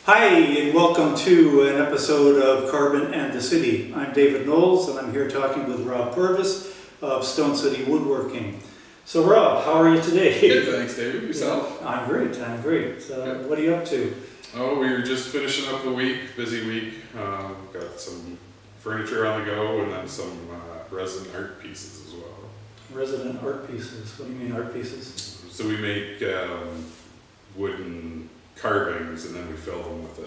Hi, and welcome to an episode of Carbon and the City. I'm David Knowles, and I'm here talking with Rob Purvis of Stonecity Woodworking. So Rob, how are you today? Good, thanks David. Yourself? Yeah, I'm great. What are you up to? Oh, we were just finishing up the week, busy week. Got some furniture on the go and then some resin art pieces as well. Resident art pieces? What do you mean art pieces? So we make wooden carvings and then we fill them with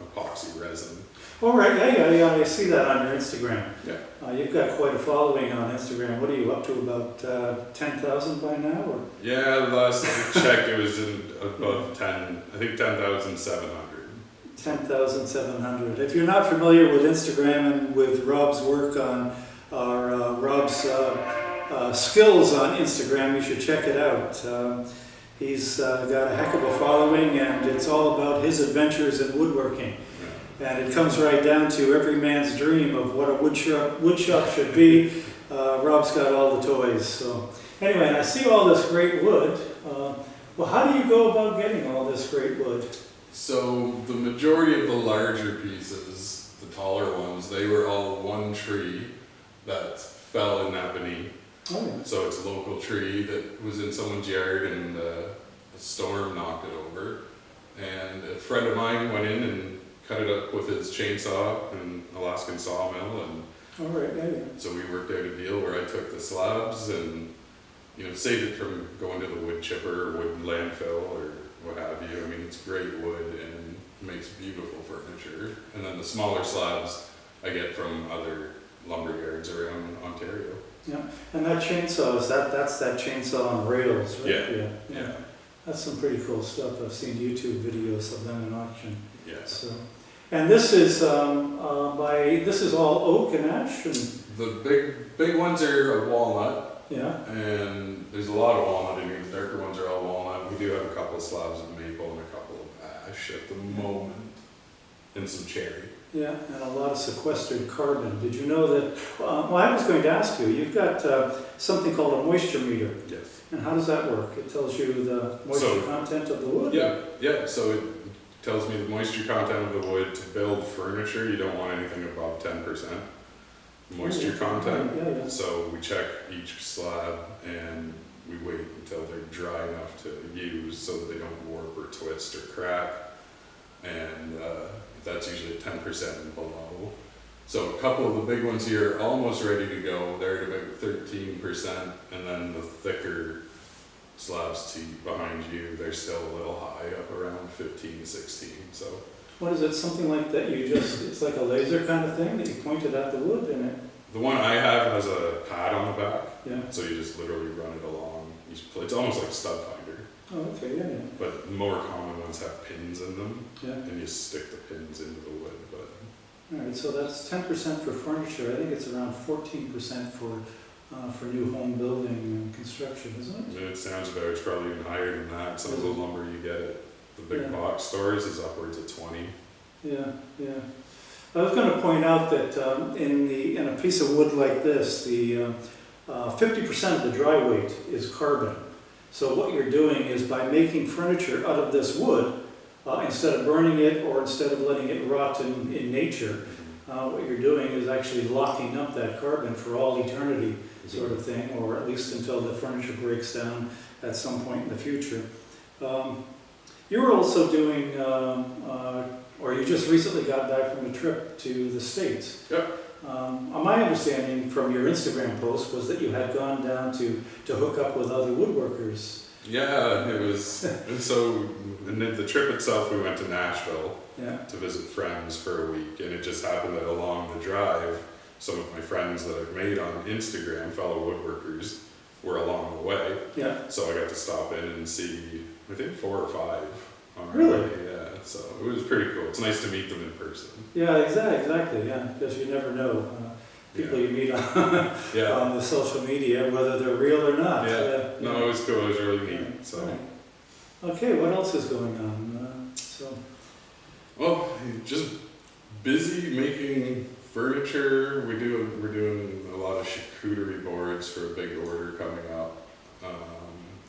epoxy resin. Oh, right. Yeah. I see that on your Instagram. Yeah. You've got quite a following on Instagram. What are you up to, about 10,000 by now? Or? Yeah, the last I checked it was above 10, I think 10,700. 10,700. If you're not familiar with Instagram and with Rob's work on Rob's skills on Instagram, you should check it out. He's got a heck of a following, and it's all about his adventures in woodworking. And it comes right down to every man's dream of what a woodshop should be. Rob's got all the toys. So anyway, I see all this great wood. Well, how do you go about getting all this great wood? So the majority of the larger pieces, the taller ones, they were all one tree that fell in Napanee. Oh, yeah. So it's a local tree that was in someone's yard and a storm knocked it over. And a friend of mine went in and cut it up with his chainsaw and Alaskan sawmill. And all right, yeah. so we worked out a deal where I took the slabs and saved it from going to the wood chipper or wood landfill or what have you. I mean, it's great wood and makes beautiful furniture. And then the smaller slabs I get from other lumber yards around Ontario. Yeah, and that chainsaw, that's that chainsaw on rails, right? Yeah. That's some pretty cool stuff. I've seen YouTube videos of them in auction. Yeah. So, and this is this is all oak and ash, and the big ones are a walnut. Yeah. And there's a lot of walnut in here. The darker ones are all walnut. We do have a couple of slabs of maple and a couple of ash at the moment, and some cherry. Yeah, and a lot of sequestered carbon. Did you know that? Well, I was going to ask you. You've got something called a moisture meter. Yes. And how does that work? It tells you the moisture content of the wood? Yeah. So it tells me the moisture content of the wood. To build furniture, you don't want anything above 10% moisture content. Yeah. So we check each slab and we wait until they're dry enough to use so that they don't warp or twist or crack. And that's usually 10% and below. So a couple of the big ones here are almost ready to go. They're at about 13%, and then the thicker slabs behind you, they're still a little high, up around 15, 16. So what is it? Something like that? It's like a laser kind of thing that you pointed at the wood in it. The one I have has a pad on the back. Yeah. So you just literally run it along. It's almost like a stud finder. Oh, okay, yeah. But more common ones have pins in them. Yeah. And you stick the pins into the wood. But all right, so that's 10% for furniture. I think it's around 14% for new home building and construction, isn't it? it sounds about it's probably even higher than that. Some of the lumber you get at the big box stores is upwards of 20. Yeah. I was going to point out that in a piece of wood like this, the 50% of the dry weight is carbon. So what you're doing is by making furniture out of this wood, instead of burning it or instead of letting it rot in nature, what you're doing is actually locking up that carbon for all eternity, sort of thing, or at least until the furniture breaks down at some point in the future. You were also doing, or you just recently got back from a trip to the States. Yep. My understanding from your Instagram post was that you had gone down to hook up with other woodworkers. Yeah, it was. And so, and then the trip itself, we went to Nashville to visit friends for a week, and it just happened that along the drive, some of my friends that I've made on Instagram, fellow woodworkers, were along the way. Yeah. So I got to stop in and see, I think 4 or 5 on our way. Yeah. So it was pretty cool. It's nice to meet them in person. Yeah, exactly. Yeah, because you never know people you meet on the social media, whether they're real or not. No, it was cool. It was really neat. So. Right. Okay, what else is going on? Well, just busy making furniture. We're doing a lot of charcuterie boards for a big order coming up,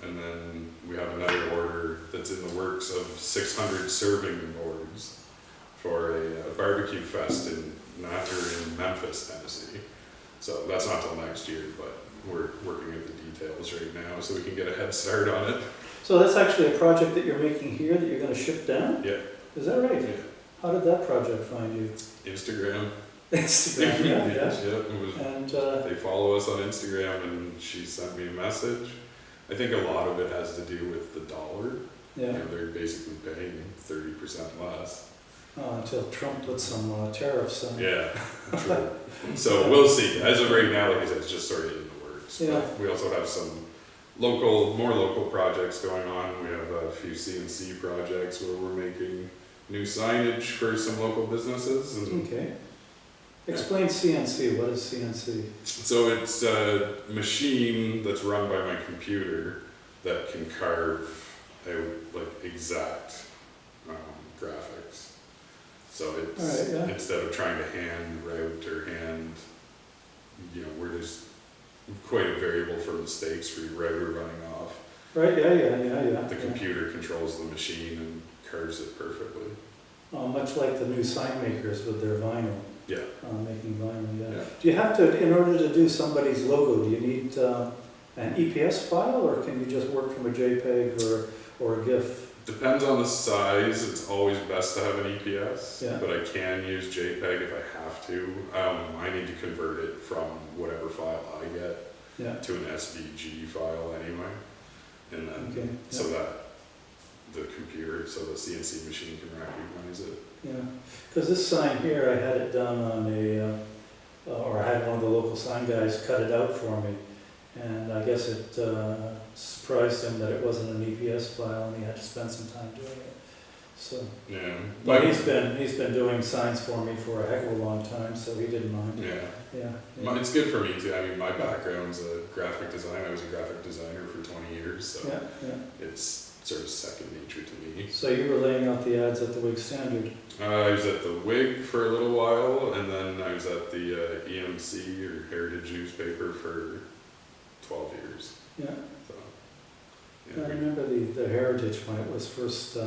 and then we have another order that's in the works of 600 serving boards. for a barbecue fest in Memphis, Tennessee. So that's not till next year, but we're working at the details right now so we can get a head start on it. So that's actually a project that you're making here that you're going to ship down? Yeah. Is that right? Yeah. How did that project find you? Instagram. Instagram, yeah. It was, And they follow us on Instagram, and she sent me a message. I think a lot of it has to do with the dollar. yeah, You know, they're basically paying 30% less. until Trump put some tariffs on. Yeah, true. So we'll see. As of right now, like I said, it's just sort of in the works. Yeah. But we also have some more local projects going on. We have a few CNC projects where we're making new signage for some local businesses. And Okay. Explain CNC. What is CNC? so it's a machine that's run by my computer that can carve out like exact graphics. So it's All right, yeah. instead of trying to hand route or hand, we're just quite a variable for mistakes for your router running off. Right, yeah. The computer controls the machine and carves it perfectly. Much like the new sign makers with their vinyl. Yeah. Making vinyl, yeah. Yeah. Do you have to, in order to do somebody's logo, do you need an EPS file, or can you just work from a JPEG or a GIF? Depends on the size. It's always best to have an EPS, Yeah. but I can use JPEG if I have to. I need to convert it from whatever file I get Yeah. to an SVG file anyway, and then Okay. so that the CNC machine can recognize it. Yeah, because this sign here, I had it done on or I had one of the local sign guys cut it out for me, and I guess it surprised him that it wasn't an EPS file, and he had to spend some time doing it. So, Yeah, but he's been doing signs for me for a heck of a long time, so he didn't mind. yeah. Yeah. It's good for me too. I mean, my background's a graphic design. I was a graphic designer for 20 years, so Yeah. it's sort of second nature to me. So you were laying out the ads at the Whig Standard. I was at the Whig for a little while, and then I was at the EMC or Heritage newspaper for 12 years. Yeah. So, I yeah, remember the Heritage when it was first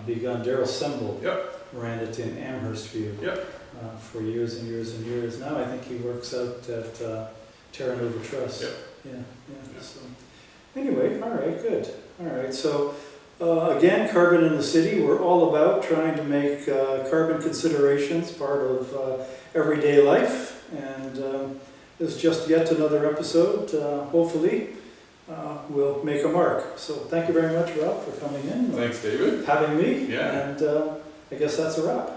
begun. Daryl Semble Yep. ran it in Amherstview for years and years and years. Now I think he works out at Terra Nova Trust. Yep. Yeah. So anyway, all right, good. All right, so again, Carbon in the City, we're all about trying to make carbon considerations part of everyday life, and this is just yet another episode. Hopefully, we'll make a mark. So thank you very much, Rob, for coming in. Thanks, David. Having me, Yeah. and I guess that's a wrap.